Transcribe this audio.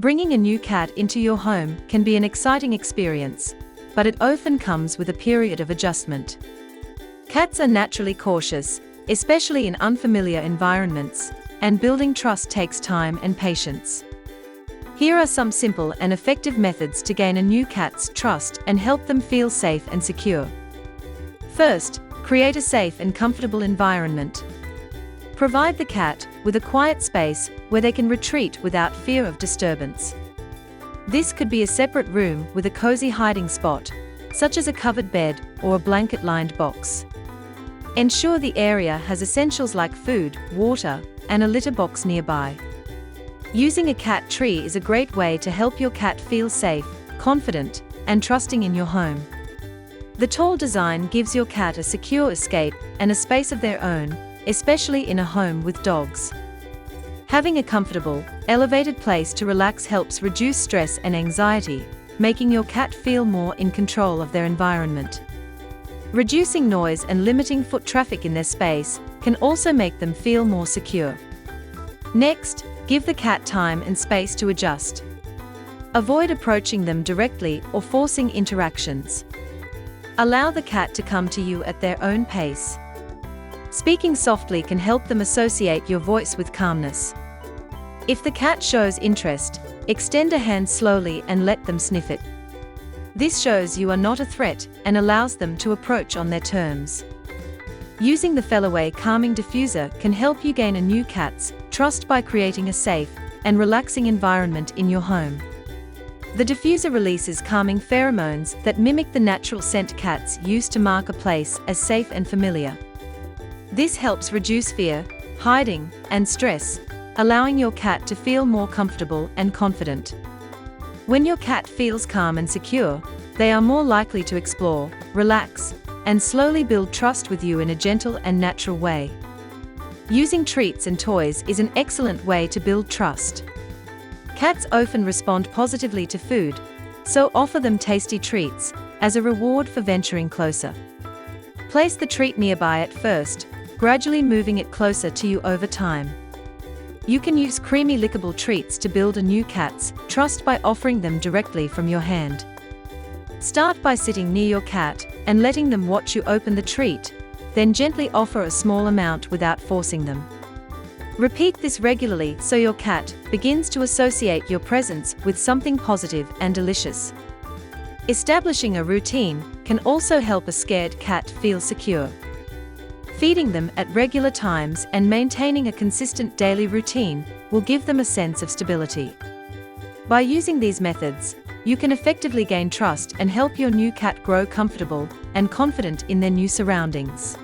Bringing a new cat into your home can be an exciting experience, but it often comes with a period of adjustment. Cats are naturally cautious, especially in unfamiliar environments, and building trust takes time and patience. Here are some simple and effective methods to gain a new cat's trust and help them feel safe and secure. First, create a safe and comfortable environment. Provide the cat with a quiet space where they can retreat without fear of disturbance. This could be a separate room with a cozy hiding spot, such as a covered bed or a blanket-lined box. Ensure the area has essentials like food, water, and a litter box nearby. Using a cat tree is a great way to help your cat feel safe, confident, and trusting in your home. The tall design gives your cat a secure escape and a space of their own, especially in a home with dogs. Having a comfortable, elevated place to relax helps reduce stress and anxiety, making your cat feel more in control of their environment. Reducing noise and limiting foot traffic in their space can also make them feel more secure. Next, give the cat time and space to adjust. Avoid approaching them directly or forcing interactions. Allow the cat to come to you at their own pace. Speaking softly can help them associate your voice with calmness. If the cat shows interest, extend a hand slowly and let them sniff it. This shows you are not a threat and allows them to approach on their terms. Using the Feliway Calming Diffuser can help you gain a new cat's trust by creating a safe and relaxing environment in your home. The diffuser releases calming pheromones that mimic the natural scent cats use to mark a place as safe and familiar. This helps reduce fear, hiding, and stress, allowing your cat to feel more comfortable and confident. When your cat feels calm and secure, they are more likely to explore, relax, and slowly build trust with you in a gentle and natural way. Using treats and toys is an excellent way to build trust. Cats often respond positively to food, so offer them tasty treats as a reward for venturing closer. Place the treat nearby at first, gradually moving it closer to you over time. You can use creamy lickable treats to build a new cat's trust by offering them directly from your hand. Start by sitting near your cat and letting them watch you open the treat, then gently offer a small amount without forcing them. Repeat this regularly so your cat begins to associate your presence with something positive and delicious. Establishing a routine can also help a scared cat feel secure. Feeding them at regular times and maintaining a consistent daily routine will give them a sense of stability. By using these methods, you can effectively gain trust and help your new cat grow comfortable and confident in their new surroundings.